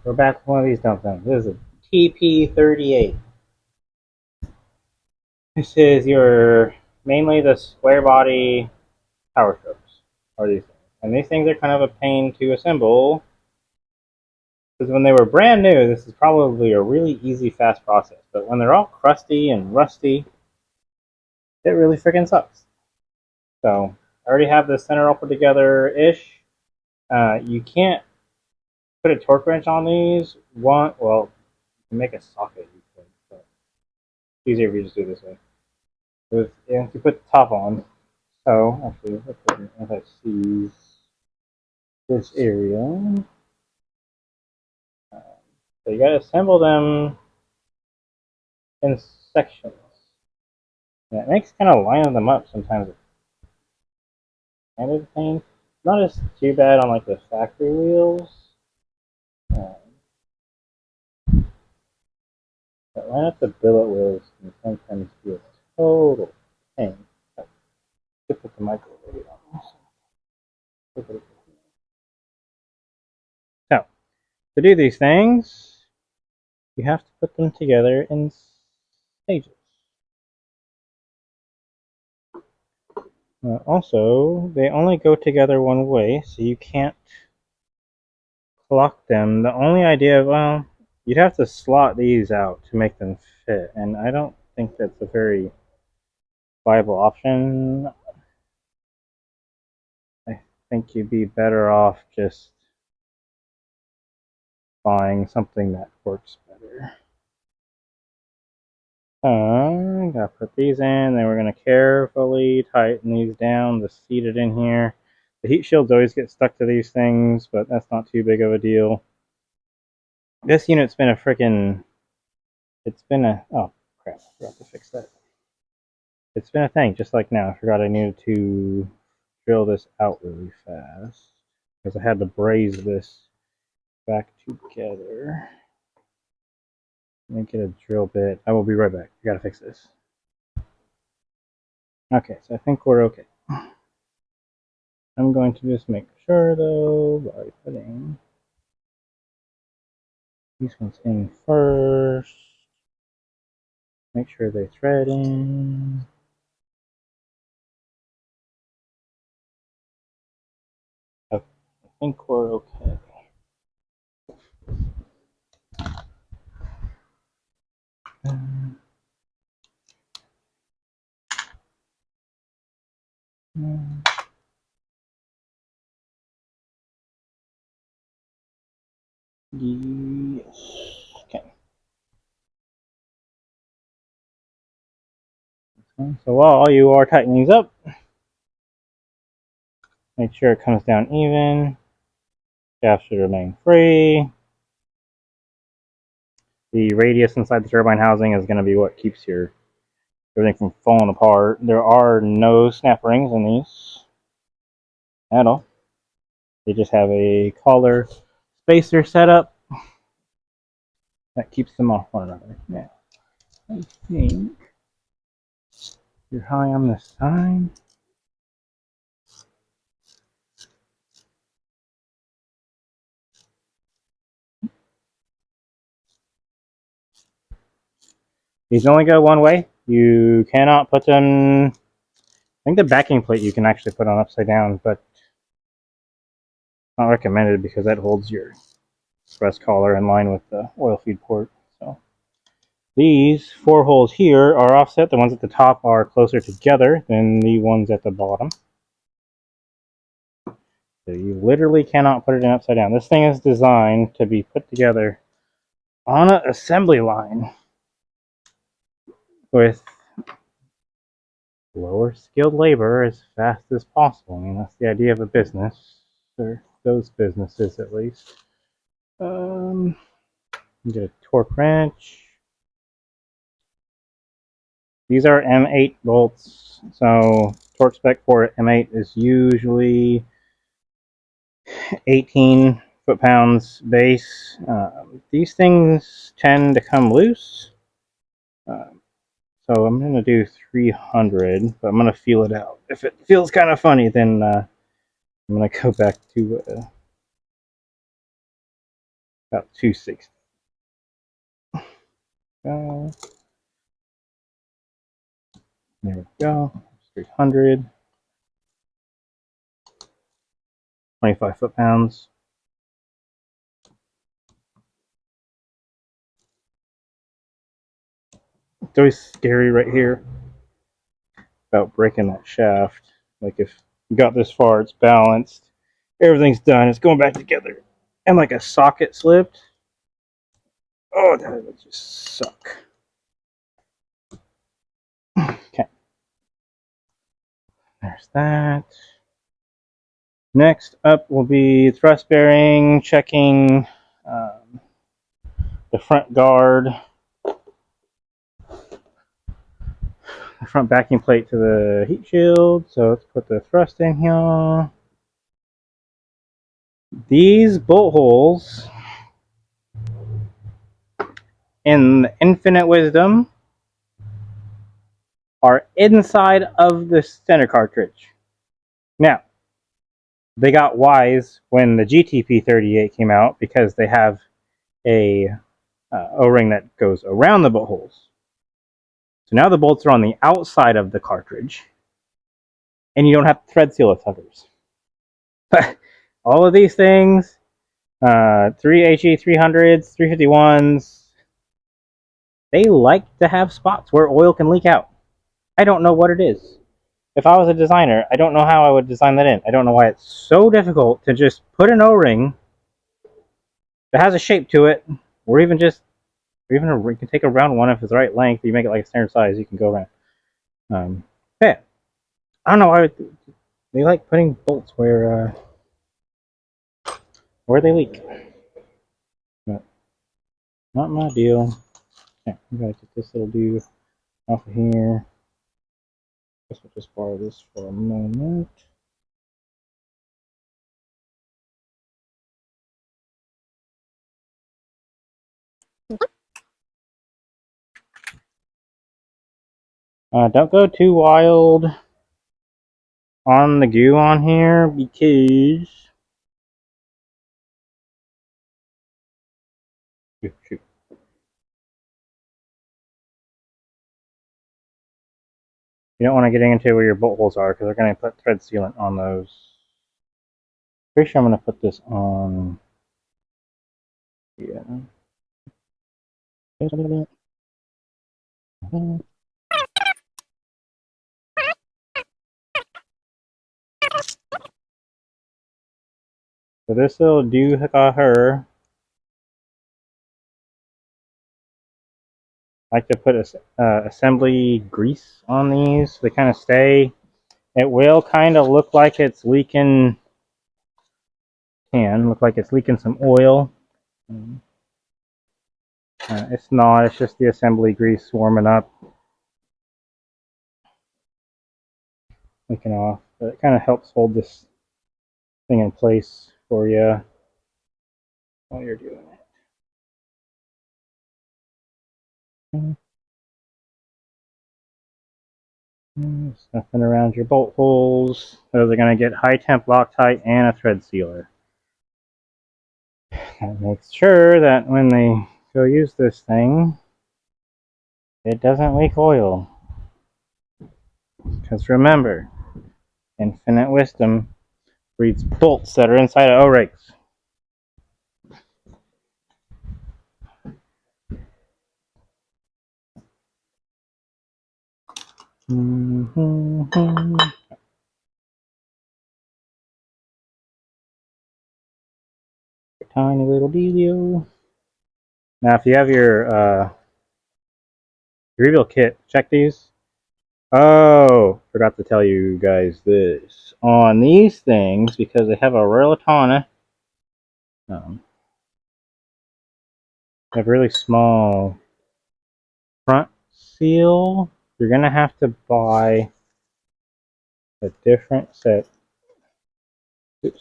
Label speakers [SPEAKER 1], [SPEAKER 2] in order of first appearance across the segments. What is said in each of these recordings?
[SPEAKER 1] we're back with one of these dump things. This is a TP38. This is your mainly the square body power strokes are these things. And these things are kind of a pain to assemble because when they were brand new, this is probably a really easy, fast process. But when they're all crusty and rusty, it really freaking sucks. So I already have the center all put together-ish. You can't put a torque wrench on these. Well, you can make a socket, you could, but it's easier if you just do it this way. You put the top on. So actually, let's put an anti-seize this area. So you gotta assemble them in sections. And it makes kind of lining them up sometimes. It's kind of a pain. Not as too bad on like the factory wheels. Uh, but line up the billet wheels can sometimes be a total pain. I could put the microwave on this. So to do these things, you have to put them together in stages. Also, they only go together one way, so you can't clock them. The only idea, well, you'd have to slot these out to make them fit, and I don't think that's a very viable option. I think you'd be better off just buying something that works better. Gotta put these in, then we're gonna carefully tighten these down to seat it in here. The heat shields always get stuck to these things, but that's not too big of a deal. This unit's been a freaking. It's been a. Oh, crap. I forgot to fix that. It's been a thing, just like now. I forgot I needed to drill this out really fast because I had to braze this back together. Let me get a drill bit. I will be right back. I gotta fix this. Okay, so I think we're okay. I'm going to just make sure, though, by putting these ones in first. Make sure they thread in. Okay, I think we're okay. Yes. Okay. So while you are tightening these up, make sure it comes down even. Shaft should remain free. The radius inside the turbine housing is going to be what keeps your everything from falling apart. There are no snap rings in these at all. They just have a collar spacer setup that keeps them off one another. Yeah, I think you're high on this side. These only go one way. You cannot put them. I think the backing plate you can actually put on upside down, but not recommended because that holds your express collar in line with the oil feed port. So these 4 holes here are offset. The ones at the top are closer together than the ones at the bottom. So you literally cannot put it in upside down. This thing is designed to be put together on an assembly line with lower skilled labor as fast as possible. I mean, that's the idea of a business, or those businesses at least. Get a torque wrench. These are M8 bolts, so torque spec for M8 is usually 18 foot-pounds base. These things tend to come loose, so I'm going to do 300, but I'm going to feel it out. If it feels kind of funny, then I'm going to go back to About 260. There we go. 300. 25 foot-pounds. It's always scary right here about breaking that shaft. Like if you got this far, it's balanced, everything's done, it's going back together, and like a socket slipped. Oh, that would just suck. Okay, there's that. Next up will be thrust bearing, checking the front guard, the front backing plate to the heat shield. So let's put the thrust in here. These bolt holes in Infinite Wisdom are inside of the center cartridge. Now, they got wise when the Tp38 came out because they have a O-ring that goes around the bolt holes. So now the bolts are on the outside of the cartridge, and you don't have to thread seal with tuggers. But all of these things, 3HE300s, 351s, they like to have spots where oil can leak out. I don't know what it is. If I was a designer, I don't know how I would design that in. I don't know why it's so difficult to just put an O-ring that has a shape to it, or even you can take a round one if it's the right length. You make it like a standard size, you can go around. Yeah, I don't know why they like putting bolts where they leak. But not my deal. Okay, I'm gonna get this little dude off of here. Guess we'll just borrow this for a moment. Don't go too wild on the goo on here because shoot. You don't want to get into where your bolt holes are because they're going to put thread sealant on those. Pretty sure I'm going to put this on. Yeah. So this will do her. I like to put assembly grease on these so they kind of stay. It will kind of look like it's leaking. Can look like it's leaking some oil. It's not. It's just the assembly grease warming up, leaking off. But it kind of helps hold this thing in place for you while you're doing it. There's nothing around your bolt holes. Those are going to get high temp Loctite and a thread sealer. That makes sure that when they go use this thing, it doesn't leak oil. Because remember, Infinite Wisdom breeds bolts that are inside of O-rings. Tiny little dealio. Now, if you have your reveal kit, check these. Oh, forgot to tell you guys this. On these things, because they have a Relatana, have really small front seal, you're going to have to buy a different set of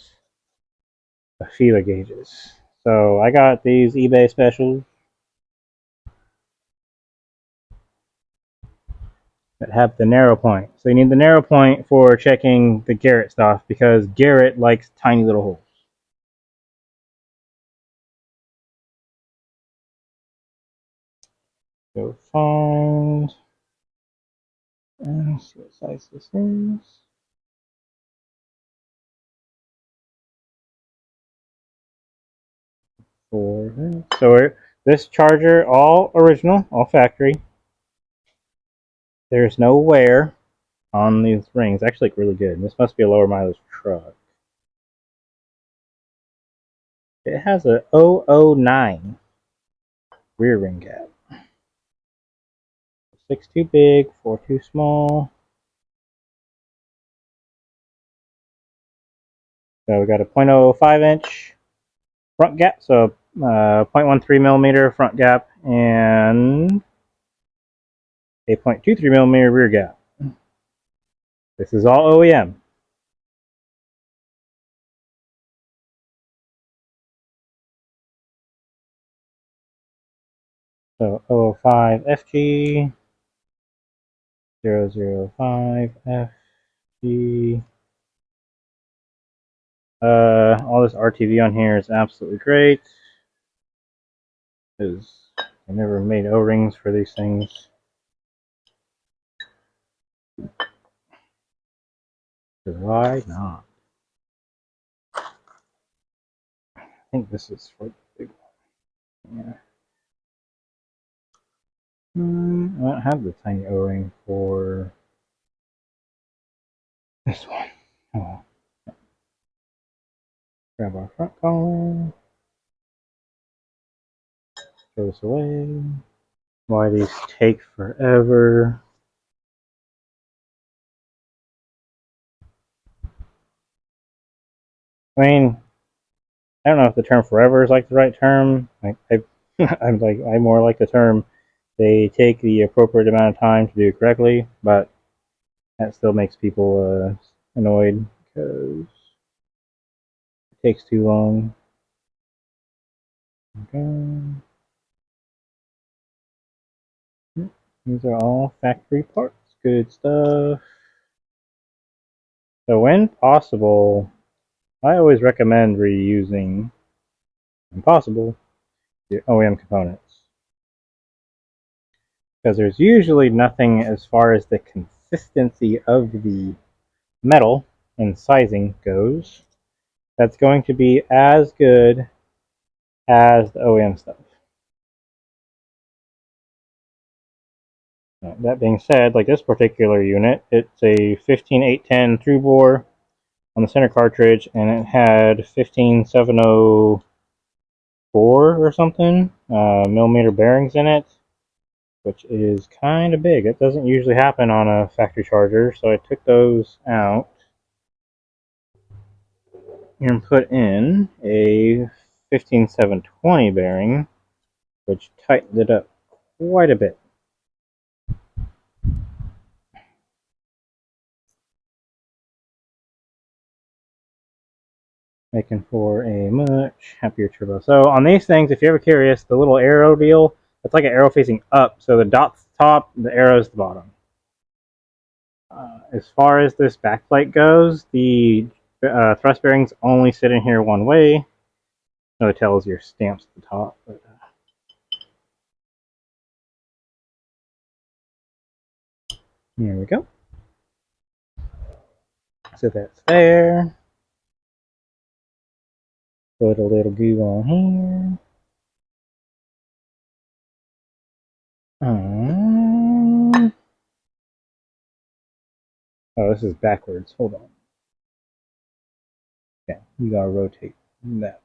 [SPEAKER 1] feeler gauges. So I got these eBay specials that have the narrow point. So you need the narrow point for checking the Garrett stuff because Garrett likes tiny little holes. Go find. Let's see what size this is. So this charger, all original, all factory. There's no wear on these rings. Actually look really good. This must be a lower mileage truck. It has a 009 rear ring gap. 6 too big, 4 too small. So we got a 0.05 inch front gap, so 0.13 millimeter front gap, and a 0.23 millimeter rear gap. This is all OEM. So 005 FG, 005 FG. All this RTV on here is absolutely great, because I never made O-rings for these things. Why not? I think this is for the big one. Yeah. I don't have the tiny O-ring for this one. Oh well. Grab our front collar. Throw this away. Why these take forever. I mean, I don't know if the term forever is like the right term. I more like the term they take the appropriate amount of time to do it correctly, but that still makes people annoyed because it takes too long. Okay. These are all factory parts. Good stuff. So when possible, I always recommend reusing, when possible, your OEM components. Because there's usually nothing as far as the consistency of the metal and sizing goes that's going to be as good as the OEM stuff. That being said, like this particular unit, it's a 15810 through bore on the center cartridge, and it had 15704 or something millimeter bearings in it, which is kind of big. It doesn't usually happen on a factory charger, so I took those out and put in a 15720 bearing, which tightened it up quite a bit. Making for a much happier turbo. So on these things, if you're ever curious, the little arrow deal, it's like an arrow facing up. So the dot's the top, the arrow's the bottom. As far as this backplate goes, the thrust bearings only sit in here one way. So it tells your stamps at the top. But, here we go. So that's there. Put a little goo on here. Oh, this is backwards. Hold on. Okay, you gotta rotate that.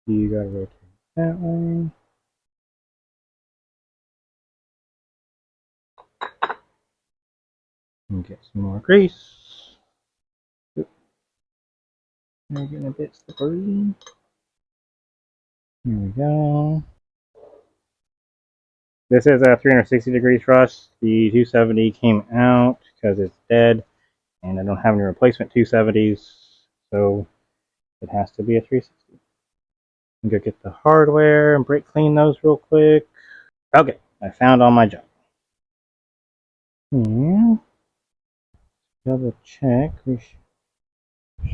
[SPEAKER 1] You gotta rotate that way. And get some more grease. Oop. We're getting a bit slippery. Here we go. This is a 360-degree thrust. The 270 came out because it's dead, and I don't have any replacement 270s, so it has to be a 360. I'm gonna get the hardware and brake clean those real quick. Okay, I found all my junk. Double check. We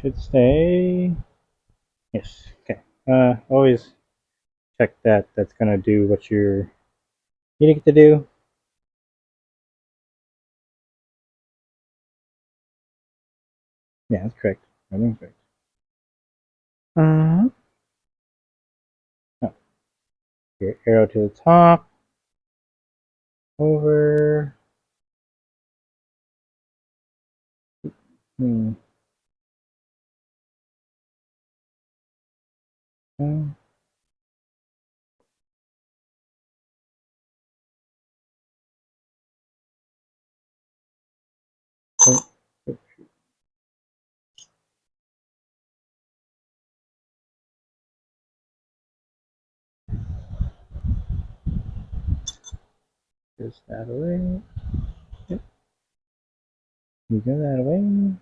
[SPEAKER 1] should stay. Yes. Okay. Always check that that's going to do what you're needing it to do. Yeah, that's correct. Everything's correct. Oh, your arrow to the top, over. Hmm. Oh, oh, just that away. Yep. You go that away.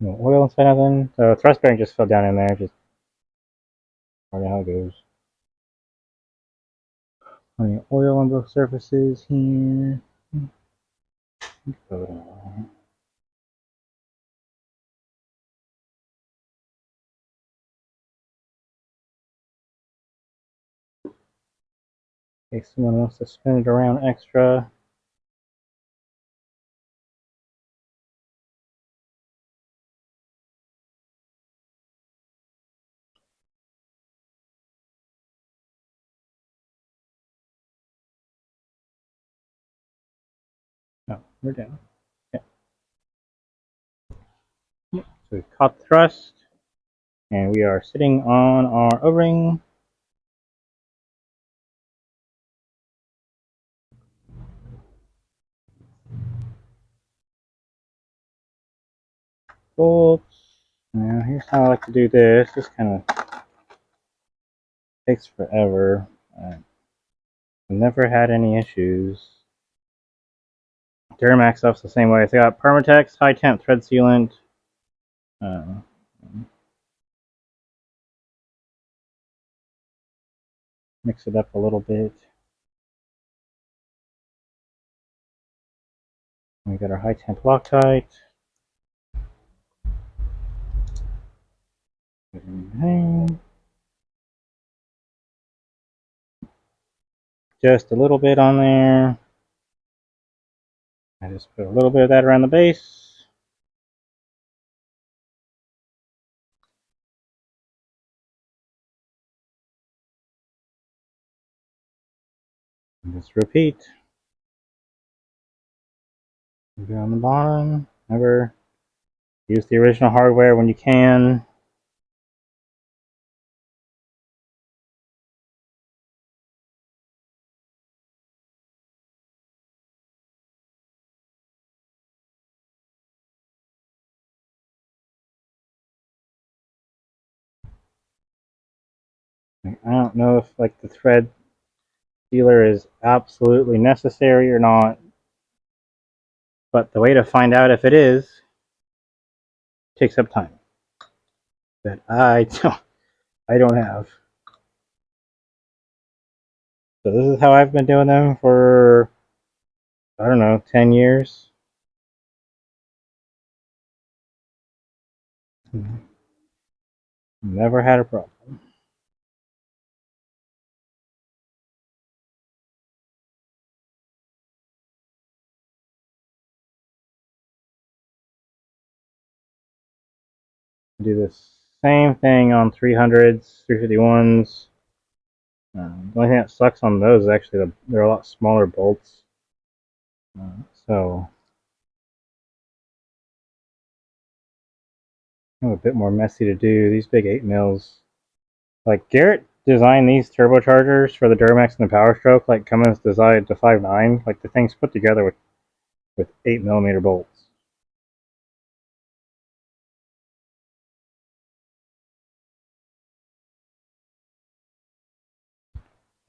[SPEAKER 1] No oil inside nothing. So thrust bearing just fell down in there. Just I don't know how it goes. Plenty of oil on both surfaces here. In case someone wants to spin it around extra. No, we're down. Okay. So we've caught the thrust, and we are sitting on our O-ring. Bolts. Now here's how I like to do this. This kind of takes forever. I've never had any issues. Duramax stuff's the same way. It's got Permatex, high temp thread sealant. Uh, mix it up a little bit. We got our high temp Loctite. Just a little bit on there. I just put a little bit of that around the base. And just repeat. Go on the bottom. Never use the original hardware when you can. I don't know if like the thread sealer is absolutely necessary or not, but the way to find out if it is takes up time that I don't have. So this is how I've been doing them for, I don't know, 10 years. Never had a problem. Do the same thing on 300s, 351s. The only thing that sucks on those is actually they're a lot smaller bolts. So a bit more messy to do. These big 8 mils. Like Garrett designed these turbochargers for the Duramax and the Powerstroke, like Cummins designed the 5.9. Like the thing's put together with 8mm bolts.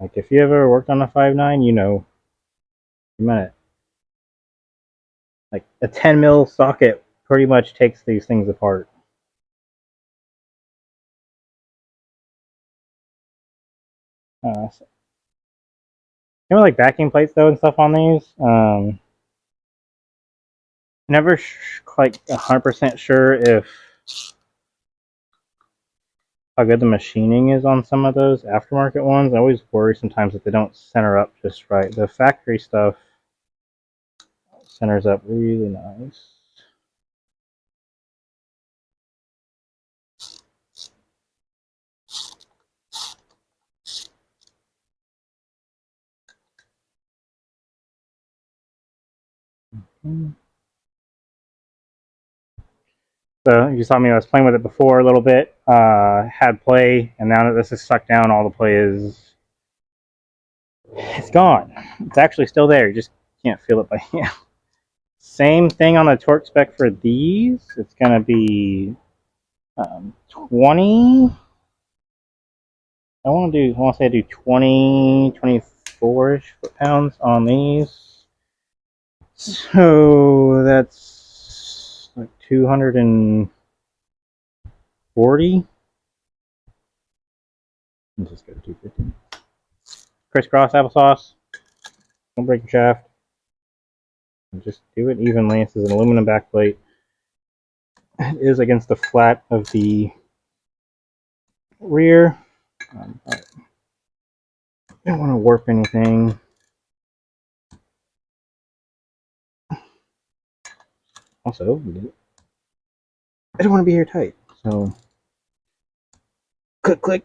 [SPEAKER 1] Like if you ever worked on a 5.9, you know, you might like a 10mm socket pretty much takes these things apart. So, you know, like backing plates though and stuff on these. never like 100% sure if how good the machining is on some of those aftermarket ones. I always worry sometimes that they don't center up just right. The factory stuff centers up really nice. So you saw me, I was playing with it before a little bit, had play, and now that this is sucked down, all the play is, it's gone. It's actually still there, you just can't feel it by hand. Same thing on the torque spec for these. It's going to be 20, I want to say I do 20, 24-ish foot-pounds on these. So that's like 240. Let's just go to 250. Crisscross applesauce. Don't break your shaft. And just do it evenly. This is an aluminum backplate. It is against the flat of the rear. I don't want to warp anything. Also, I don't want to be airtight. So, click, click.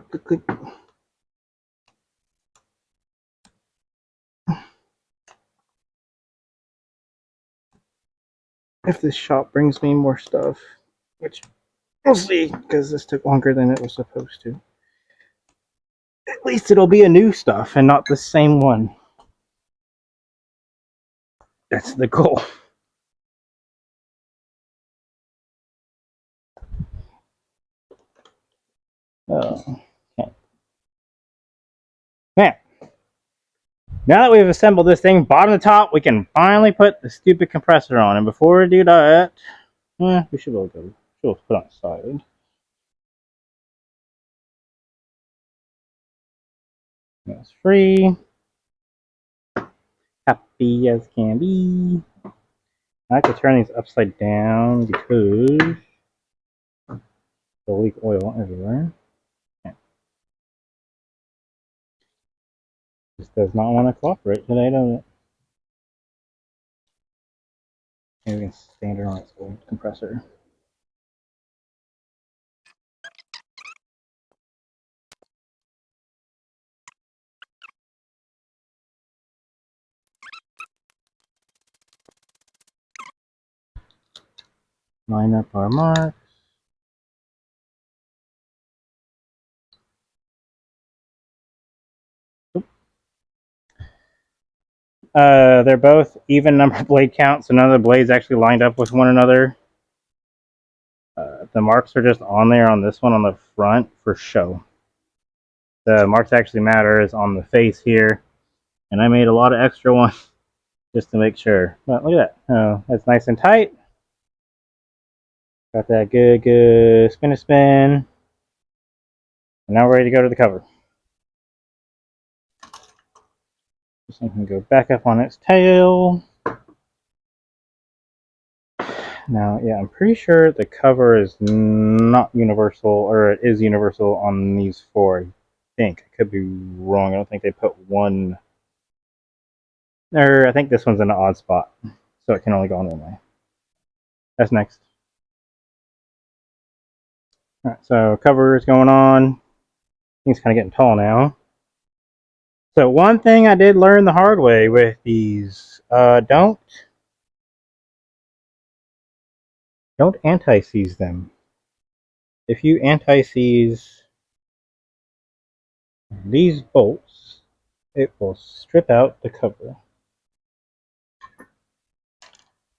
[SPEAKER 1] Click, click. If this shop brings me more stuff, which we'll see, because this took longer than it was supposed to. At least it'll be a new stuff and not the same one. That's the goal. Oh, okay. Man, now that we've assembled this thing bottom to top, we can finally put the stupid compressor on. And before we do that, we should be able to put on the side. That's free. Happy as can be. I like to turn these upside down because they'll leak oil everywhere. Okay. This does not want to cooperate today, does it? Maybe we can stand it on its old compressor. Line up our marks. They're both even number blade count, so none of the blades actually lined up with one another. The marks are just on there on this one on the front for show. The marks actually matter is on the face here, and I made a lot of extra ones just to make sure. But look at that. Oh, that's nice and tight. Got that good spin. And now we're ready to go to the cover. This thing can go back up on its tail. Now, yeah, I'm pretty sure the cover is not universal, or it is universal on these four. I think. I could be wrong. I don't think they put one. Or I think this one's in an odd spot, so it can only go on one way. That's next. All right, so cover is going on. Thing's kind of getting tall now. So one thing I did learn the hard way with these, don't anti-seize them. If you anti-seize these bolts, it will strip out the cover.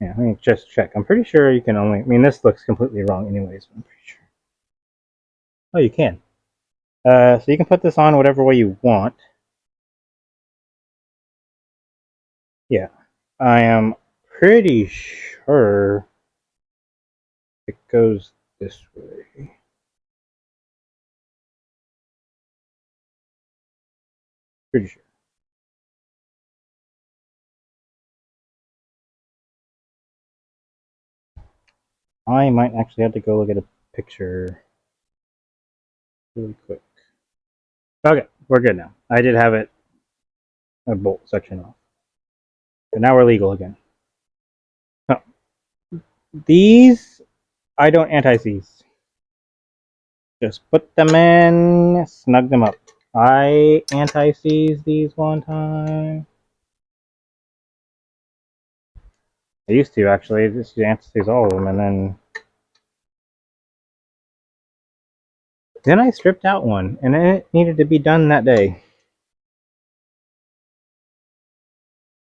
[SPEAKER 1] Yeah, let me just check. I'm pretty sure you can only, I mean, this looks completely wrong anyways, but I'm pretty sure. Oh, you can. So you can put this on whatever way you want. Yeah, I am pretty sure it goes this way. Pretty sure. I might actually have to go look at a picture really quick. Okay, we're good now. I did have it a bolt section off. But now we're legal again. No. These, I don't anti-seize. Just put them in, snug them up. I anti-seize these one time. I used to, actually. Just anti-seize all of them, and then I stripped out one, and it needed to be done that day.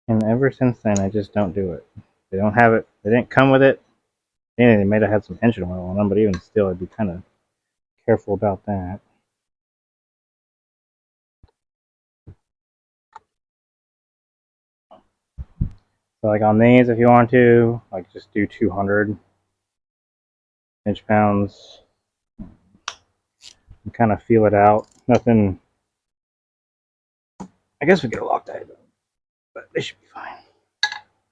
[SPEAKER 1] And ever since then, I just don't do it. They don't have it. They didn't come with it. And they might have had some engine oil on them, but even still, I'd be kind of careful about that. So like on these, if you want to, like just do 200 inch-pounds and kind of feel it out. Nothing. I guess we get a Loctite, but they should be fine.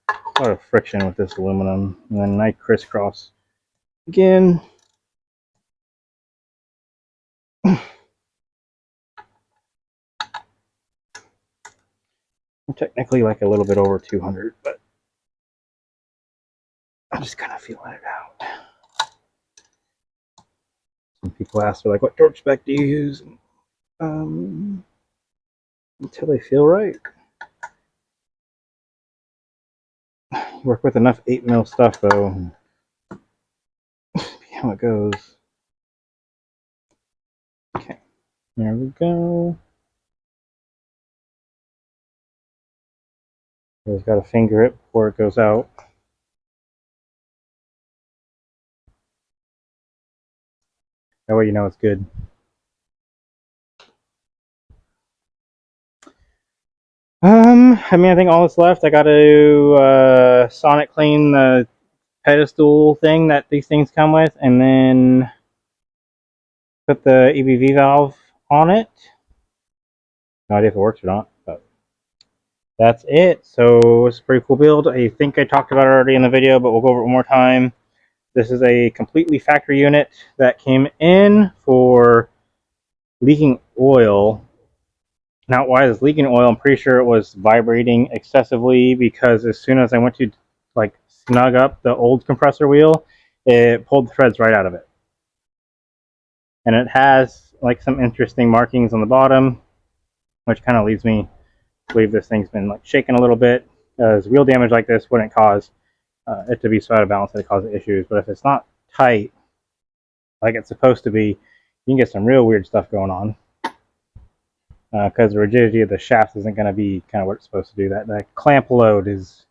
[SPEAKER 1] A lot of friction with this aluminum, and then I crisscross again. I'm technically like a little bit over 200, but I'm just kind of feeling it out. Some people ask me like, what torque spec do you use? Until they feel right. Work with enough 8mm stuff though. See how it goes. Okay, there we go. Always got to finger it before it goes out. That way you know it's good. I mean, I think all that's left, I got to sonic clean the pedestal thing that these things come with, and then put the EBV valve on it. No idea if it works or not, but that's it. So it's a pretty cool build. I think I talked about it already in the video, but we'll go over it one more time. This is a completely factory unit that came in for leaking oil. Now, why is leaking oil? I'm pretty sure it was vibrating excessively, because as soon as I went to like snug up the old compressor wheel, it pulled the threads right out of it. And it has like some interesting markings on the bottom, which kind of leads me to believe this thing's been like shaken a little bit, because wheel damage like this wouldn't cause it to be so out of balance that it causes issues. But if it's not tight like it's supposed to be, you can get some real weird stuff going on. Because the rigidity of the shaft isn't going to be kind of what it's supposed to do. That clamp load is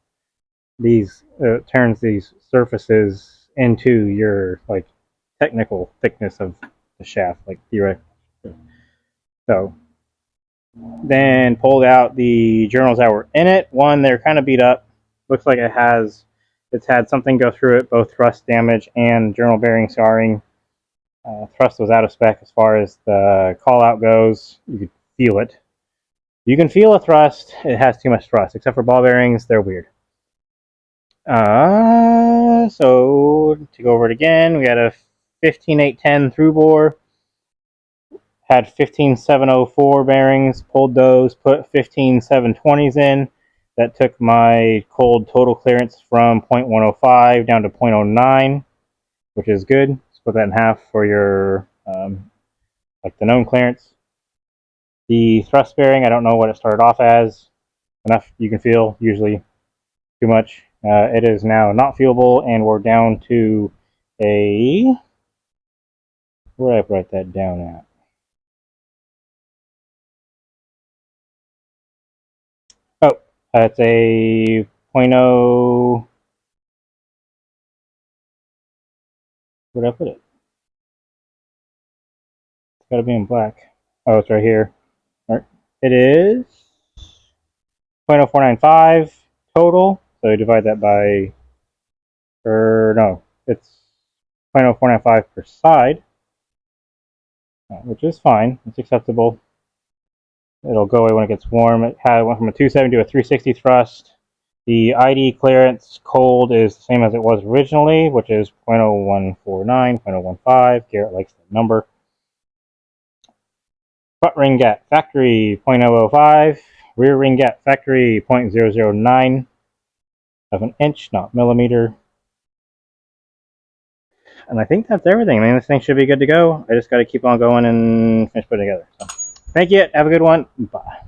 [SPEAKER 1] turns these surfaces into your like technical thickness of the shaft, like theoretically. So then pulled out the journals that were in it. One, they're kind of beat up. Looks like it's had something go through it, both thrust damage and journal bearing scarring. Thrust was out of spec as far as the call out goes. You could feel it. You can feel a thrust. It has too much thrust, except for ball bearings. They're weird. So to go over it again, we had a 15810 through bore. Had 15704 bearings. Pulled those. Put 15720s in. That took my cold total clearance from 0.105 down to 0.09, which is good. Split that in half for your like the known clearance. The thrust bearing, I don't know what it started off as. Enough you can feel, usually too much. It is now not feelable, and we're down to a... Where did I write that down at? Oh, that's a 0.0... Where did I put it? It's got to be in black. Oh, it's right here. All right. It is 0.0495 total. So you divide that by... no, it's 0.0495 per side, which is fine. It's acceptable. It'll go away when it gets warm. It went from a 270 to a 360 thrust. The ID clearance cold is the same as it was originally, which is 0.0149, 0.015. Garrett likes that number. Front ring gap, factory 0.005. Rear ring gap, factory 0.009 of an inch, not millimeter. And I think that's everything. I mean, this thing should be good to go. I just got to keep on going and finish putting it together. So, thank you. Have a good one. Bye.